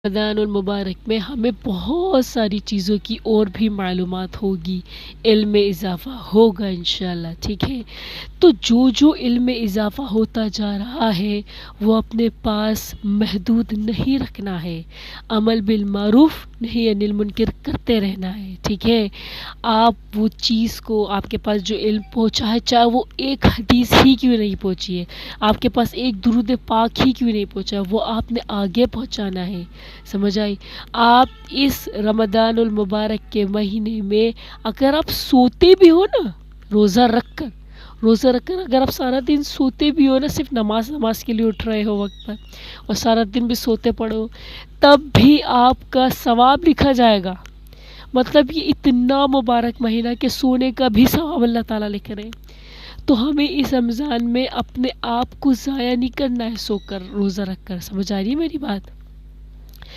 رمضان المبارک میں ہمیں بہت ساری چیزوں کی اور بھی معلومات ہوگی، علم میں اضافہ ہوگا انشاءاللہ، ٹھیک ہے؟ تو جو علم میں اضافہ ہوتا جا رہا ہے وہ اپنے پاس محدود نہیں رکھنا ہے، عمل بالمعروف نہیں انل منکر کرتے رہنا ہے، ٹھیک ہے؟ آپ وہ چیز کو آپ کے پاس جو علم پہنچا ہے، چاہے وہ ایک حدیث ہی کیوں نہیں پہنچی ہے، آپ کے پاس ایک درود پاک ہی کیوں نہیں پہنچا، وہ آپ نے آگے پہنچانا ہے، سمجھ آئی؟ آپ اس رمضان المبارک کے مہینے میں اگر آپ سوتے بھی ہو نا، روزہ رکھ کر اگر آپ سارا دن سوتے بھی ہو نا، صرف نماز کے لیے اٹھ رہے ہو وقت پر اور سارا دن بھی سوتے پڑو، تب بھی آپ کا ثواب لکھا جائے گا۔ مطلب یہ اتنا مبارک مہینہ کہ سونے کا بھی ثواب اللہ تعالیٰ لکھ رہے ہیں۔ تو ہمیں اس رمضان میں اپنے آپ کو ضائع نہیں کرنا ہے سو کر، روزہ رکھ کر، سمجھ آ رہی ہے میری بات؟